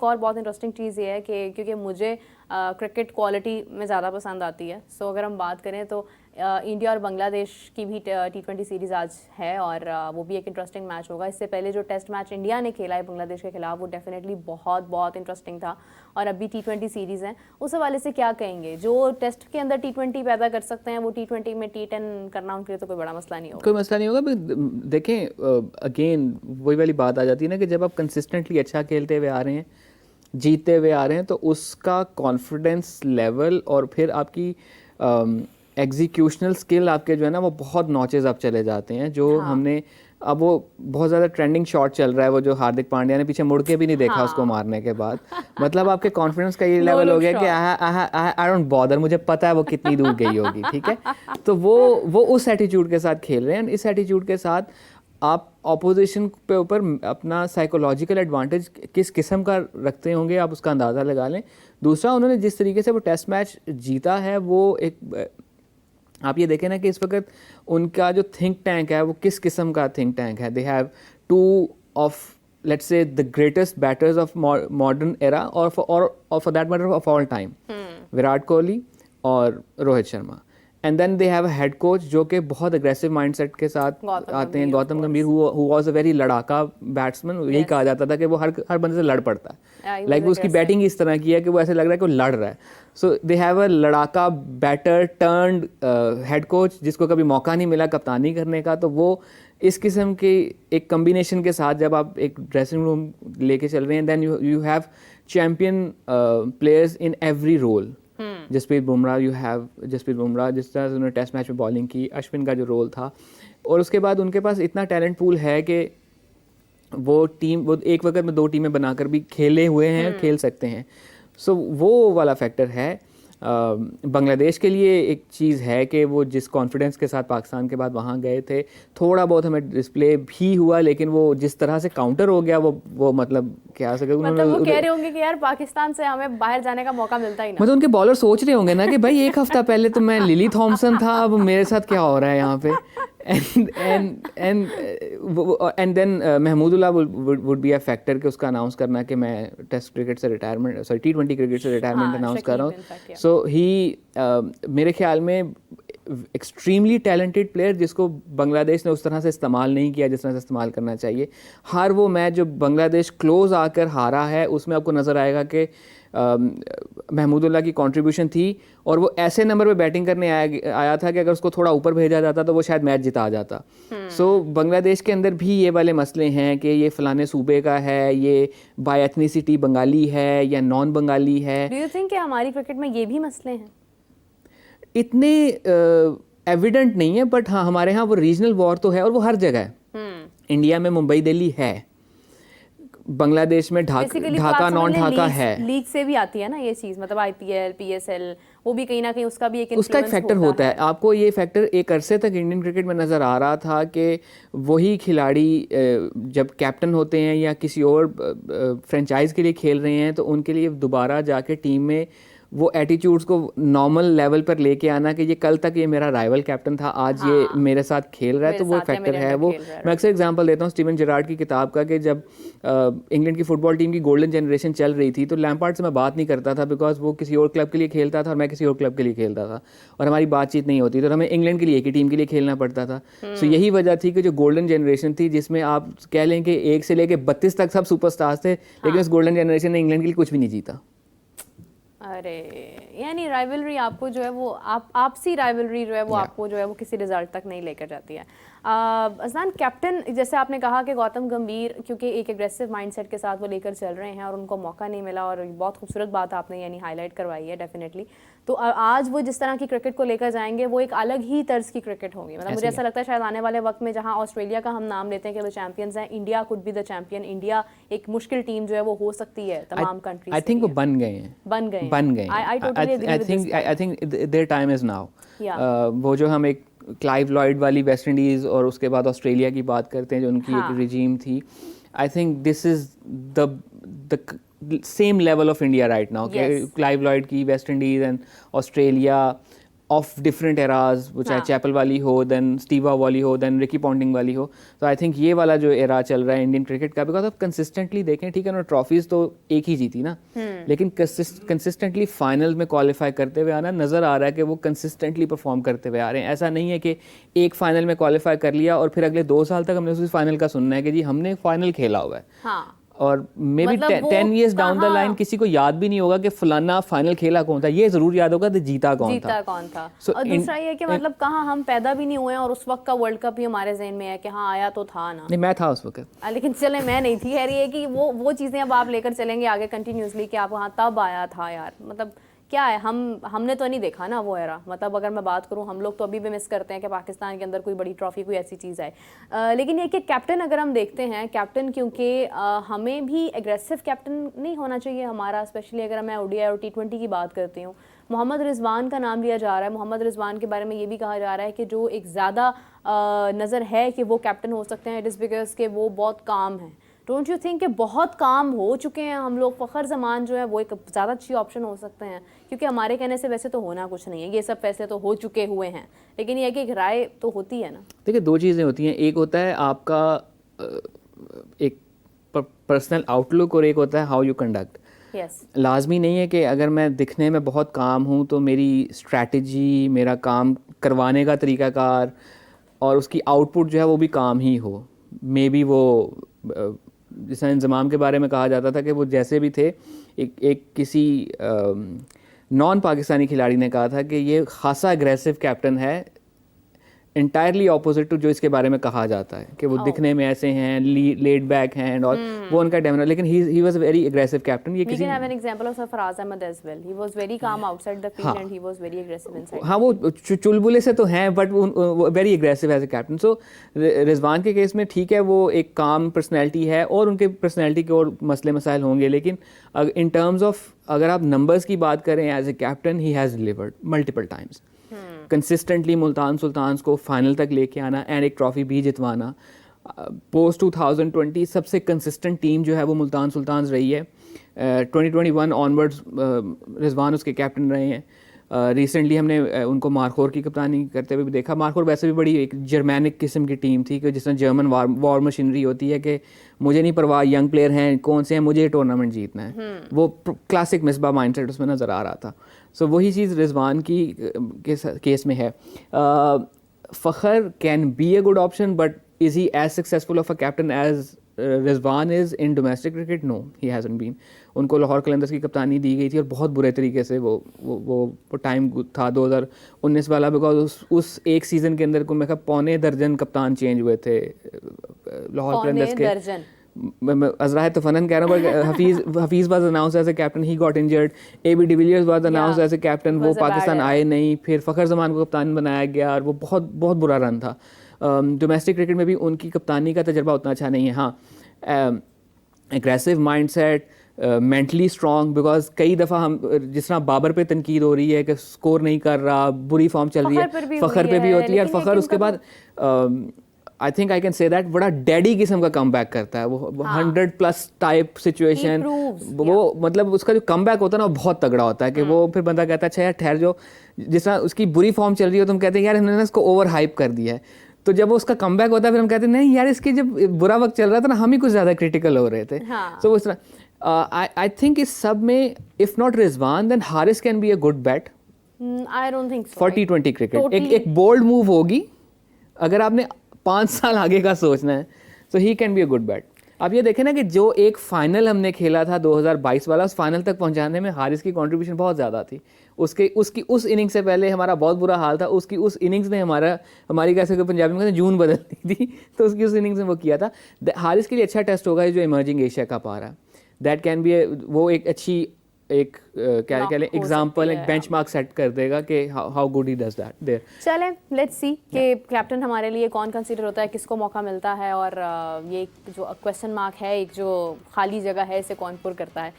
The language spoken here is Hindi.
एक और बहुत इंटरेस्टिंग चीज़ ये है कि क्योंकि मुझे क्रिकेट क्वालिटी में ज़्यादा पसंद आती है, सो अगर हम बात करें तो इंडिया और बांग्लादेश की भी T20 सीरीज़ आज है और वो भी एक इंटरेस्टिंग मैच होगा। इससे पहले जो टेस्ट मैच इंडिया ने खेला है बांग्लादेश के खिलाफ वो डेफिनेटली बहुत बहुत इंटरेस्टिंग था, और अभी T20 सीरीज़ हैं, उस हवाले से क्या कहेंगे? जो टेस्ट के अंदर T20 पैदा कर सकते हैं वो T20 में T10 करना उनके लिए तो कोई बड़ा मसला नहीं होगा। कोई मसला नहीं होगा। देखें, अगेन वही वाली बात आ जाती है ना कि जब आप कंसिस्टेंटली अच्छा खेलते हुए आ रहे हैं, जीतते हुए आ रहे हैं, तो उसका कॉन्फिडेंस लेवल और फिर आपकी एग्जीक्यूशनल स्किल आपके जो है ना वो बहुत नॉचेज आप चले जाते हैं। जो हमने अब वो बहुत ज़्यादा ट्रेंडिंग शॉट चल रहा है वो जो हार्दिक पांड्या ने पीछे मुड़ के भी नहीं देखा उसको मारने के बाद, मतलब आपके कॉन्फिडेंस का ये लेवल हो गया कि आई डोंट बॉदर, मुझे पता है वो कितनी दूर गई होगी, ठीक है। तो वो उस एटीट्यूड के साथ खेल रहे हैं। इस एटीट्यूड के साथ आप ऑपोजिशन पे ऊपर अपना साइकोलॉजिकल एडवांटेज किस किस्म का रखते होंगे आप उसका अंदाज़ा लगा लें। दूसरा, उन्होंने जिस तरीके से वो टेस्ट मैच जीता है वो एक, आप ये देखें ना कि इस वक्त उनका जो थिंक टैंक है वो किस किस्म का थिंक टैंक है। They have two of let's say the greatest batters of modern era और for that matter of all time, Virat Kohli और Rohit Sharma. And then they have a head coach जो कि बहुत अग्रेसिव माइंडसेट के साथ आते हैं, Gautam Gambhir, who was a very लड़ाका बैट्समैन। यही कहा जाता था कि वो हर बंदे से लड़ पड़ता है, लाइक उसकी बैटिंग इस तरह की है कि वो ऐसे लग रहा है कि वो लड़ रहा है। सो दे हैव अ लड़ाका बैटर टर्न्ड हेड कोच जिसको कभी मौका नहीं मिला कप्तानी करने का। तो वो इस किस्म के एक कम्बिनेशन के साथ जब आप एक ड्रेसिंग रूम लेके चल रहे हैं, then you have champion players in every role. Jasprit Bumrah, you have Jasprit Bumrah, जिस तरह से उन्होंने टेस्ट मैच में बॉलिंग की, अश्विन का जो रोल था, और उसके बाद उनके पास इतना टैलेंट पूल है कि वो एक वक्त में 2 टीमें बनाकर भी खेले हुए हैं, खेल सकते हैं। सो वो वाला फैक्टर है। बांग्लादेश के लिए एक चीज़ है कि वो जिस कॉन्फिडेंस के साथ पाकिस्तान के बाद वहाँ गए थे, थोड़ा बहुत हमें डिस्प्ले भी हुआ, लेकिन वो जिस तरह से काउंटर हो गया वो मतलब क्या सके, मतलब वो कह रहे होंगे कि यार पाकिस्तान से हमें बाहर जाने का मौका मिलता ही ना। मतलब उनके बॉलर सोच रहे होंगे ना कि भाई एक हफ्ता पहले तो मैं लिली थॉमसन था, अब मेरे साथ क्या हो रहा है यहाँ पे। And then Mahmudullah would be a factor कि उसका अनाउंस करना कि मैं टेस्ट क्रिकेट से रिटायरमेंट, सॉरी T20 क्रिकेट से रिटायरमेंट अनाउंस कर रहा हूँ। सो ही मेरे ख्याल में एक्सट्रीमली टैलेंटेड प्लेयर जिसको बांग्लादेश ने उस तरह से इस्तेमाल नहीं किया जिस तरह से इस्तेमाल करना चाहिए। हर वो मैच जो बांग्लादेश क्लोज आकर हारा है उसमें आपको नज़र आएगा कि महमूदुल्लाह की कंट्रीब्यूशन थी, और वो ऐसे नंबर पे बैटिंग करने आया था कि अगर उसको थोड़ा ऊपर भेजा जाता तो वो शायद मैच जिता जाता। सो बांग्लादेश के अंदर भी ये वाले मसले हैं कि ये फलाने सूबे का है, ये बाय एथनिसिटी बंगाली है या नॉन बंगाली है। डू यू थिंक कि हमारी क्रिकेट में ये भी मसले हैं? इतने एविडेंट नहीं है, बट हाँ हमारे यहाँ वो रीजनल वॉर तो है और वो हर जगह है। इंडिया में मुंबई दिल्ली है, बांग्लादेश में ढाका नॉन ढाका है। लीग से भी आती है ना ये चीज़, मतलब IPL PSL वो भी कहीं ना कहीं उसका भी एक फैक्टर होता है। आपको ये फैक्टर एक अरसे तक इंडियन क्रिकेट में नज़र आ रहा था कि वही खिलाड़ी जब कैप्टन होते हैं या किसी और फ्रेंचाइज के लिए खेल रहे हैं तो उनके लिए दोबारा जाके टीम में वो एटीट्यूड्स को नॉर्मल लेवल पर लेके आना कि ये कल तक ये मेरा राइवल कैप्टन था, आज ये मेरे साथ खेल रहा है, तो वो फैक्टर है। वो मैं अक्सर एग्जांपल देता हूँ स्टीवन जेरार्ड की किताब का कि जब इंग्लैंड की फुटबॉल टीम की गोल्डन जनरेशन चल रही थी तो लैम्पार्ड से मैं बात नहीं करता था बिकॉज वो किसी और क्लब के लिए खेलता था और मैं किसी और क्लब के लिए खेलता था और हमारी बातचीत नहीं होती, तो हमें इंग्लैंड के लिए एक ही टीम के लिए खेलना पड़ता था। सो यही वजह थी कि जो गोल्डन जनरेशन थी जिसमें आप कह लें कि 1 से लेकर 32 तक सब सुपरस्टार्स थे, लेकिन उस गोल्डन जनरेशन ने इंग्लैंड के लिए कुछ भी नहीं जीता। अरे यानी राइवलरी आपको जो है वो आपसी राइवलरी जो है वो आपको जो है वो किसी रिजल्ट तक नहीं लेकर जाती है। अज़लान, कैप्टन जैसे आपने कहा कि गौतम गंभीर क्योंकि एक एग्रेसिव माइंडसेट के साथ वो लेकर चल रहे हैं और उनको मौका नहीं मिला, और बहुत खूबसूरत बात आपने यानी हाईलाइट करवाई है डेफिनेटली। तो आज वो जिस तरह की क्रिकेट को लेकर जाएंगे वो एक अलग ही तर्ज की क्रिकेट होगी। मतलब मुझे ऐसा लगता है शायद आने वाले वक्त में जहाँ ऑस्ट्रेलिया का हम नाम लेते हैं कि वो चैंपियंस हैं, India could be the champion. India एक मुश्किल टीम जो है वो हो सकती है तमाम कंट्रीज। आई थिंक वो बन गए हैं। I think their time is now. वो जो हम एक क्लाइव लॉयड वाली वेस्ट इंडीज़ और उसके बाद ऑस्ट्रेलिया की बात करते हैं जो उनकी एक रिजीम थी, I think this is the same level of India right now. Clive Lloyd की West Indies and Australia of different eras, वो चाहे चैपल वाली हो, देन स्टीवा वाली हो, देन रिकी पॉन्टिंग वाली हो. तो आई थिंक ये वाला जो एरा चल रहा है इंडियन क्रिकेट का, बिकॉज आप कंसिस्टेंटली देखें, ठीक है ना, ट्रॉफीज तो एक ही जीती ना, लेकिन कंसिस्टेंटली फाइनल में क्वालिफाई करते हुए आना नज़र आ रहा है कि वो कंसिस्टेंटली परफॉर्म करते हुए आ रहे हैं. ऐसा नहीं है कि एक फाइनल में क्वालिफाई कर लिया और फिर अगले 2 साल तक हमने उस फाइनल का सुनना है कि जी हमने फाइनल खेला हुआ है. हाँ. और may be 10 years down the line किसी को याद भी नहीं होगा कि फलाना फाइनल खेला कौन था. ये जरूर याद होगा कि जीता कौन था. और दूसरा ये कि मतलब कहाँ हम पैदा भी नहीं हुए हैं और उस वक्त का वर्ल्ड कप ही हमारे ज़हन में है कि हाँ आया तो था ना. नहीं, मैं था उस वक्त, लेकिन चले मैं नहीं थी. खैर ये कि वो चीज़ें अब आप लेकर चलेंगे आगे कंटिन्यूसली कि आप वहाँ तब आया था यार. मतलब क्या है, हमने तो नहीं देखा ना वो एरा. मतलब अगर मैं बात करूं, हम लोग तो अभी भी मिस करते हैं कि पाकिस्तान के अंदर कोई बड़ी ट्रॉफी, कोई ऐसी चीज़ आए. लेकिन ये कि कैप्टन अगर हम देखते हैं, कैप्टन क्योंकि हमें भी एग्रेसिव कैप्टन नहीं होना चाहिए हमारा, स्पेशली अगर मैं ओडीआई और T20 की बात करती हूँ. मोहम्मद रिजवान का नाम लिया जा रहा है. मोहम्मद रिजवान के बारे में ये भी कहा जा रहा है कि जो एक ज़्यादा नज़र है कि वो कैप्टन हो सकते हैं, इट इज़ बिकॉज के वो बहुत काम है. डोंट यू थिंक कि बहुत काम हो चुके हैं हम लोग? फ़खर जमान जो है वो एक ज़्यादा अच्छी ऑप्शन हो सकते हैं, क्योंकि हमारे कहने से वैसे तो होना कुछ नहीं है, ये सब फैसले तो हो चुके हुए हैं, लेकिन ये कि एक राय तो होती है ना. देखिए 2 चीज़ें होती हैं. एक होता है आपका एक पर्सनल आउटलुक और एक होता है हाउ यू कंडक्ट. लाजमी नहीं है कि अगर मैं दिखने में बहुत काम हूँ तो मेरी स्ट्रैटेजी, मेरा काम करवाने का तरीक़ाकार और उसकी आउटपुट जो है वो भी काम ही हो. मे बी वो जैसा इंज़माम के बारे में कहा जाता था कि वो जैसे भी थे, एक किसी नॉन पाकिस्तानी खिलाड़ी ने कहा था कि ये खासा एग्रेसिव कैप्टन है, इंटायरली ऑपोजिट टू जो इसके बारे में कहा जाता है कि वो दिखने में ऐसे हैं, लेड बैक हैं एंड ऑल. वो उनका डेमोना, लेकिन he was very aggressive captain. ये किसी have an example of Sarfaraz Ahmed as well. He was very calm outside the field and he was very aggressive inside. हाँ, वो चुलबुले से तो हैं बट वो very aggressive as a captain. So Rizwan के केस में ठीक है, वो एक काम पर्सनैलिटी है और उनके पर्सनैलिटी के और मसले मसाइल होंगे, लेकिन इन टर्म्स ऑफ अगर आप नंबर्स की बात करें, as a captain he has delivered multiple times. Consistently Multan Sultans को फाइनल तक लेके आना एंड एक ट्रॉफी भी जितवाना. पोस्ट 2020 सबसे कंसिस्टेंट टीम जो है वो मुल्तान सुल्तान्स रही है. 2021 ऑनवर्ड्स रिजवान उसके कैप्टन रहे हैं. रिसेंटली हमने उनको मारखोर की कप्तानी करते हुए भी देखा. मारखोर वैसे भी बड़ी एक जर्मैनिक किस्म की टीम थी कि जिस तरह जर्मन वॉर मशीनरी होती है कि मुझे नहीं परवाह यंग प्लेयर हैं कौन से हैं, मुझे टूर्नामेंट जीतना है. वो क्लासिक मिसबा माइंडसेट उसमें नज़र आ रहा था. सो वही चीज़ रिजवान की केस में है. Fakhar can be a good option, but is he as successful of a captain as Rizwan is in domestic cricket? No, he hasn't been. उनको लाहौर कलंदर्स की कप्तानी दी गई थी और बहुत बुरे तरीके से वो टाइम था 2019 वाला, बिकॉज उस एक सीज़न के अंदर को मैं पौने दर्जन कप्तान चेंज हुए थे लाहौर कलंदर्स के. अजरा तफनन कह रहा हूँ. Hafeez was announced as a captain, he got injured. AB de Villiers was announced as a captain, वो पाकिस्तान आए नहीं. फिर फ़खर जमान को कप्तान बनाया गया और वो बहुत बहुत बुरा रन था. डोमेस्टिक क्रिकेट में भी उनकी कप्तानी का तजर्बा उतना अच्छा नहीं है. हाँ, aggressive mindset, mentally strong, because कई दफ़ा हम जिस तरह बाबर पे तनकीद हो रही है कि स्कोर नहीं कर रहा, बुरी फॉर्म चल रही है, फ़खर पे भी होती है. और फ़खर उसके बाद I think I can say that बड़ा डैडी किस्म का कम बैक करता है. वो 100+ टाइप सिचुएशन, वो मतलब उसका जो कम बैक होता है ना वो बहुत तगड़ा होता है कि वो फिर बंदा कहता है अच्छा यार ठहर जो, जिस तरह उसकी बुरी फॉर्म चल रही हो तुम कहते हैं यार हमने इसको ओवर हाइप कर दिया है. तो जब वो उसका कम बैक होता है फिर हम कहते हैं नहीं यार इसके जब बुरा वक्त चल रहा था ना हम ही कुछ ज़्यादा क्रिटिकल हो रहे थे. तो उस तरह आई थिंक इस सब में if not Rizwan then Haris can be a good bat. I don't think so. For T20 cricket एक बोल्ड मूव होगी अगर आपने 5 साल आगे का सोचना है, तो he can be a good bat. आप ये देखें ना कि जो एक फ़ाइनल हमने खेला था 2022 वाला, उस फाइनल तक पहुंचाने में हारिस की कंट्रीब्यूशन बहुत ज़्यादा थी. उसकी उस इनिंग से पहले हमारा बहुत बुरा हाल था. उसकी उस इनिंग्स ने हमारी कैसे कोई पंजाबी में कहते हैं जून बदल दी थी. तो उसकी उस इनिंग्स में वो किया था. हारिस के लिए अच्छा टेस्ट होगा जो इमर्जिंग एशिया कप आ रहा है. दैट कैन बी वो एक अच्छी एक क्या कह लें एग्जांपल, एक बेंचमार्क सेट कर देगा कि how good he does that there. चलें लेट्स सी कि कैप्टन हमारे लिए कौन कंसीडर होता है, किसको मौका मिलता है, और ये जो क्वेश्चन मार्क है, एक जो खाली जगह है, इसे कौन पुर करता है.